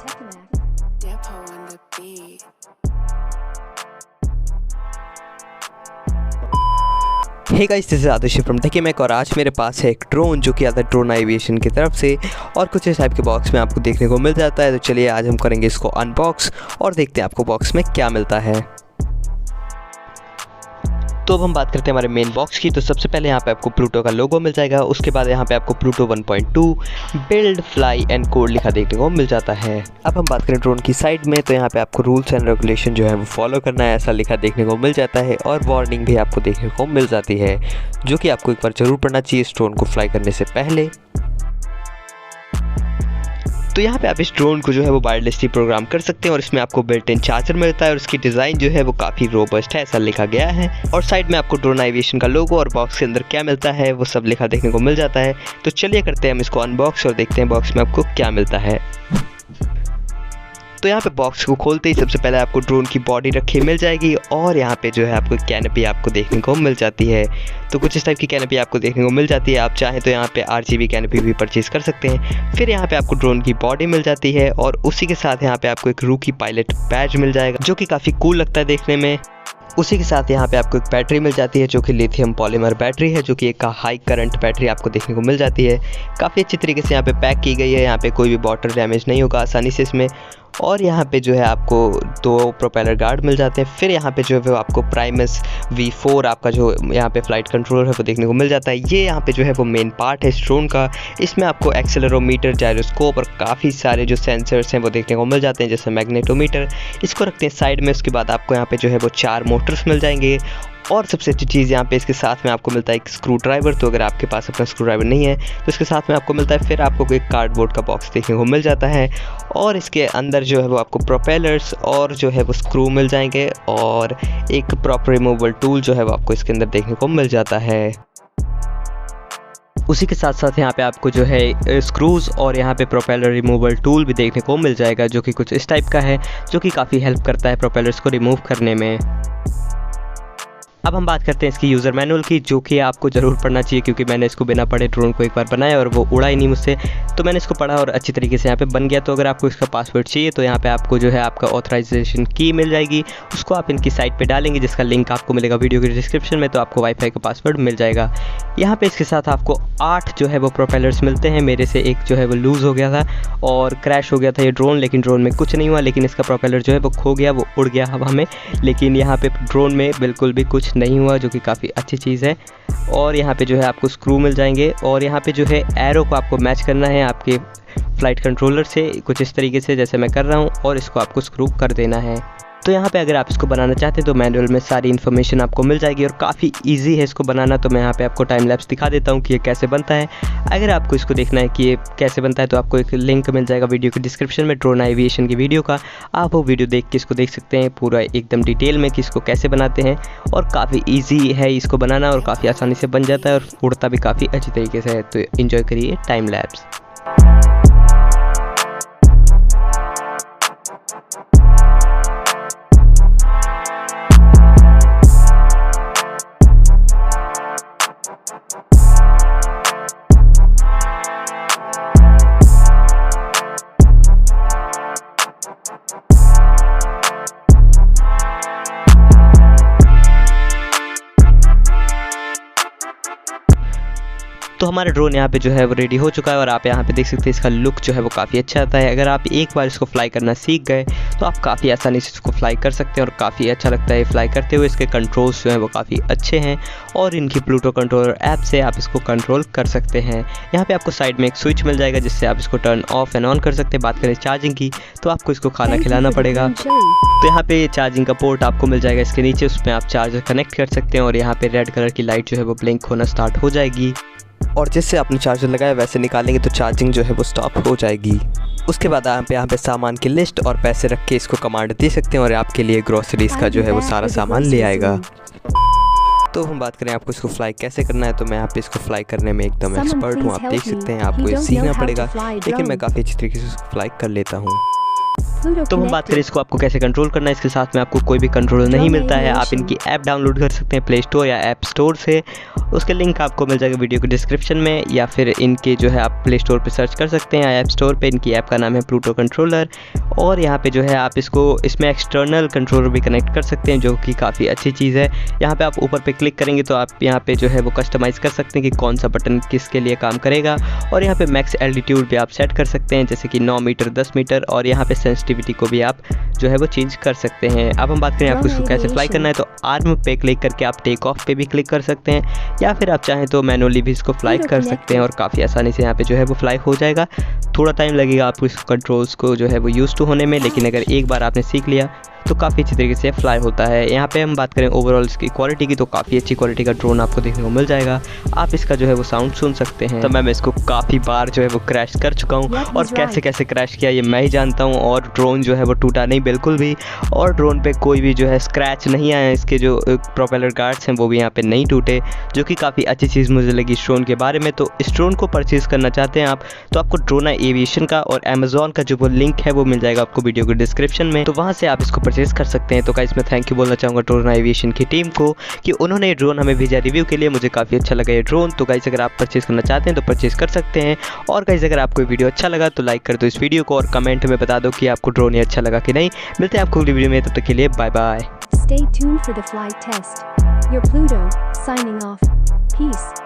Depot on the beat. Hey guys, this is Aadish from Techymac और आज मेरे पास है एक ड्रोन जो कि आता है ड्रोन एविएशन की तरफ से और कुछ इस टाइप के बॉक्स में आपको देखने को मिल जाता है। तो चलिए आज हम करेंगे इसको अनबॉक्स और देखते हैं आपको बॉक्स में क्या मिलता है। तो अब हम बात करते हैं हमारे मेन बॉक्स की। तो सबसे पहले यहाँ पे आपको प्लूटो का लोगो मिल जाएगा। उसके बाद यहाँ पे आपको Pluto 1.2 build fly and code लिखा देखने को मिल जाता है। अब हम बात करें ड्रोन की साइड में, तो यहाँ पे आपको रूल्स एंड रेगुलेशन जो है वो फॉलो करना है ऐसा लिखा देखने को मिल जाता है और वार्निंग भी आपको देखने को मिल जाती है जो कि आपको एक बार ज़रूर पढ़ना चाहिए इस ड्रोन को फ्लाई करने से पहले। तो यहाँ पे आप इस ड्रोन को जो है वो वायरलेसली प्रोग्राम कर सकते हैं और इसमें आपको बिल्ट इन चार्जर मिलता है और उसकी डिज़ाइन जो है वो काफ़ी रोबस्ट है ऐसा लिखा गया है। और साइड में आपको ड्रोन एविएशन का लोगो और बॉक्स के अंदर क्या मिलता है वो सब लिखा देखने को मिल जाता है। तो चलिए करते हैं हम इसको अनबॉक्स और देखते हैं बॉक्स में आपको क्या मिलता है। तो यहाँ पे बॉक्स को खोलते ही सबसे पहले आपको ड्रोन की बॉडी रखी मिल जाएगी और यहाँ पे जो है आपको कैनपी आपको देखने को मिल जाती है। तो कुछ इस टाइप की कैनपी आपको देखने को मिल जाती है। आप चाहें तो यहाँ पे RGB कैनपी भी परचेज कर सकते हैं। फिर यहाँ पे आपको ड्रोन की बॉडी मिल जाती है और उसी के साथ यहाँ पे आपको एक रूकी पायलट बैज मिल जाएगा जो कि काफ़ी कूल लगता है देखने में। उसी के साथ यहाँ पे आपको एक बैटरी मिल जाती है जो कि लिथियम पॉलीमर बैटरी है जो कि एक हाई करंट बैटरी आपको देखने को मिल जाती है। काफ़ी अच्छी तरीके से यहाँ पे पैक की गई है। यहाँ पे कोई भी वाटर डैमेज नहीं होगा आसानी से इसमें। और यहाँ पे जो है आपको 2 प्रोपेलर गार्ड मिल जाते हैं। फिर यहाँ पे जो है वो आपको प्राइमस V4 आपका जो यहाँ पे फ्लाइट कंट्रोलर है वो देखने को मिल जाता है। ये यहाँ पे जो है वो मेन पार्ट है इस ड्रोन का। इसमें आपको एक्सेलेरोमीटर, जायरोस्कोप और काफ़ी सारे जो सेंसर्स हैं वो देखने को मिल जाते हैं जैसे मैग्नेटोमीटर। इसको रखते हैं साइड में। उसके बाद आपको यहाँ पे जो है वो 4 मोटर्स मिल जाएंगे और सबसे अच्छी चीज़ यहाँ पे इसके साथ में आपको मिलता है एक स्क्रू ड्राइवर। तो अगर आपके पास अपना स्क्रू ड्राइवर नहीं है तो इसके साथ में आपको मिलता है। फिर आपको एक कार्डबोर्ड का बॉक्स देखने को मिल जाता है और इसके अंदर जो है वो आपको प्रोपेलर्स और जो है वो स्क्रू मिल जाएंगे और एक प्रॉपर रिमूवेबल टूल जो है वो आपको इसके अंदर देखने को मिल जाता है। उसी के साथ साथ यहाँ पे आपको जो है स्क्रूज़ और यहाँ पे प्रोपेलर रिमूवल टूल भी देखने को मिल जाएगा जो कि कुछ इस टाइप का है जो कि काफ़ी हेल्प करता है प्रोपेलर्स को रिमूव करने में। अब हम बात करते हैं इसकी यूज़र मैनुअल की जो कि आपको ज़रूर पढ़ना चाहिए क्योंकि मैंने इसको बिना पढ़े ड्रोन को एक बार बनाया और वो उड़ा ही नहीं मुझसे। तो मैंने इसको पढ़ा और अच्छी तरीके से यहाँ पे बन गया। तो अगर आपको इसका पासवर्ड चाहिए तो यहाँ पे आपको जो है आपका ऑथराइजेशन की मिल जाएगी। उसको आप इनकी साइट पे डालेंगे जिसका लिंक आपको मिलेगा वीडियो के डिस्क्रिप्शन में। तो आपको वाईफाई का पासवर्ड मिल जाएगा। यहाँ पे इसके साथ आपको 8 जो है वो प्रोपेलर्स मिलते हैं। मेरे से एक जो है वो लूज़ हो गया था और क्रैश हो गया था ये ड्रोन, लेकिन ड्रोन में कुछ नहीं हुआ। लेकिन इसका प्रोपेलर जो है वो खो गया, वो उड़ गया हवा में। लेकिन यहाँ पे ड्रोन में बिल्कुल भी कुछ नहीं हुआ जो कि काफ़ी अच्छी चीज़ है। और यहाँ पे जो है आपको स्क्रू मिल जाएंगे और यहाँ पे जो है एरो को आपको मैच करना है आपके फ्लाइट कंट्रोलर से कुछ इस तरीके से जैसे मैं कर रहा हूँ और इसको आपको स्क्रू कर देना है। तो यहाँ पे अगर आप इसको बनाना चाहते हैं तो मैनुअल में सारी इन्फॉर्मेशन आपको मिल जाएगी और काफ़ी इजी है इसको बनाना। तो मैं यहाँ पे आपको टाइम लैप्स दिखा देता हूँ कि ये कैसे बनता है। अगर आपको इसको देखना है कि ये कैसे बनता है तो आपको एक लिंक मिल जाएगा वीडियो के डिस्क्रिप्शन में ड्रोन एविएशन की वीडियो का। आप वो वीडियो देख के इसको देख सकते हैं पूरा एकदम डिटेल में कि इसको कैसे बनाते हैं। और काफ़ी ईजी है इसको बनाना और काफ़ी आसानी से बन जाता है और उड़ता भी काफ़ी अच्छी तरीके से है। तो इन्जॉय करिए टाइम लैप्स। तो हमारा ड्रोन यहाँ पे जो है वो रेडी हो चुका है और आप यहाँ पे देख सकते हैं इसका लुक जो है वो काफ़ी अच्छा आता है। अगर आप एक बार इसको फ्लाई करना सीख गए तो आप काफ़ी आसानी से इसको फ्लाई कर सकते हैं और काफ़ी अच्छा लगता है फ्लाई करते हुए। इसके कंट्रोल्स जो हैं वो काफ़ी अच्छे हैं और इनकी प्लूटो कंट्रोलर ऐप से आप इसको कंट्रोल कर सकते हैं। यहाँ पे आपको साइड में एक स्विच मिल जाएगा जिससे आप इसको टर्न ऑफ एंड ऑन कर सकते हैं। बात करें चार्जिंग की तो आपको इसको खाना खिलाना पड़ेगा। तो यहाँ पे चार्जिंग का पोर्ट आपको मिल जाएगा इसके नीचे, उसमें आप चार्जर कनेक्ट कर सकते हैं और यहाँ पे रेड कलर की लाइट जो है वो ब्लिंक होना स्टार्ट हो जाएगी और जिससे आपने चार्जर लगाया वैसे निकालेंगे तो चार्जिंग जो है वो स्टॉप हो जाएगी। उसके बाद आप यहाँ पे सामान की लिस्ट और पैसे रख के इसको कमांड दे सकते हैं और आपके लिए ग्रोसरीज का जो है वो सारा सामान ले आएगा। तो हम बात करें आपको इसको फ्लाई कैसे करना है तो मैं यहाँ पे इसको फ्लाई करने में एकदम एक्सपर्ट हूँ। आप देख सकते हैं, आपको ये सीखना पड़ेगा लेकिन मैं काफ़ी अच्छी तरीके से इसको फ्लाई कर लेता हूँ। Pluto तो हम बात करें connected. इसको आपको कैसे कंट्रोल करना है, इसके साथ में आपको कोई भी कंट्रोलर नहीं मिलता है। आप इनकी ऐप डाउनलोड कर सकते हैं प्ले स्टोर या ऐप स्टोर से। उसके लिंक आपको मिल जाएगा वीडियो के डिस्क्रिप्शन में, या फिर इनके जो है आप प्ले स्टोर पे सर्च कर सकते हैं, ऐप स्टोर पे इनकी ऐप का नाम है प्लूटो कंट्रोलर। और यहाँ पे जो है आप इसमें एक्सटर्नल कंट्रोलर भी कनेक्ट कर सकते हैं, जो कि काफ़ी अच्छी चीज़ है। यहाँ पे आप ऊपर पे क्लिक करेंगे तो आप यहाँ पे जो है वो कस्टमाइज़ कर सकते हैं कि कौन सा बटन किसके लिए काम करेगा। और यहाँ पे मैक्स एल्टीट्यूड भी आप सेट कर सकते हैं, जैसे कि 9 मीटर 10 मीटर, और यहाँ पे सेंसिटिविटी को भी आप जो है वो चेंज कर सकते हैं। अब हम बात करें आपको इसको कैसे फ्लाई करना है, तो आर्म पे क्लिक करके आप टेक ऑफ पे भी क्लिक कर सकते हैं, या फिर आप चाहें तो मैनुअली भी इसको फ्लाई कर सकते हैं और काफ़ी आसानी से यहाँ पे जो है वो फ्लाई हो जाएगा। थोड़ा टाइम लगेगा आपको इस कंट्रोल्स को जो है वो यूज़ टू होने में, लेकिन अगर एक बार आपने सीख लिया तो काफ़ी अच्छी तरीके से फ्लाई होता है। यहाँ पे हम बात करें ओवरऑल इसकी क्वालिटी की, तो काफ़ी अच्छी क्वालिटी का ड्रोन आपको देखने को मिल जाएगा। आप इसका जो है वो साउंड सुन सकते हैं। तो मैं इसको काफ़ी बार जो है वो क्रैश कर चुका हूँ, और कैसे कैसे क्रैश किया ये मैं ही जानता हूँ। और ड्रोन जो है वो टूटा नहीं बिल्कुल भी, और ड्रोन पे कोई भी जो है स्क्रैच नहीं आया। इसके जो प्रोपेलर गार्ड्स हैं वो भी यहाँ पे नहीं टूटे, जो कि काफ़ी अच्छी चीज़ मुझे लगी इस ड्रोन के बारे में। तो इस ड्रोन को परचेज़ करना चाहते हैं आप, तो आपको ड्रोना एविएशन का और अमेजोन का जो वो लिंक है वो मिल जाएगा आपको वीडियो के डिस्क्रिप्शन में, तो वहाँ से आप इसको परचेज़ कर सकते हैं। तो गाइस मैं थैंक यू बोलना चाहूँगा ड्रोना एविएशन की टीम को कि उन्होंने ये ड्रोन हमें भेजा रिव्यू के लिए। मुझे काफ़ी अच्छा लगा ये ड्रोन। तो गाइस अगर आप परचेज़ करना चाहते हैं तो परचेज़ कर सकते हैं। और गाइस अगर आपको वीडियो अच्छा लगा तो लाइक कर दो इस वीडियो को, और कमेंट में बता दो कि आपको ड्रोन ये अच्छा लगा कि नहीं। मिलते हैं आपको अगली वीडियो में, तब तक के लिए bye bye. Stay tuned for the flight test. Your Pluto, signing off. Peace.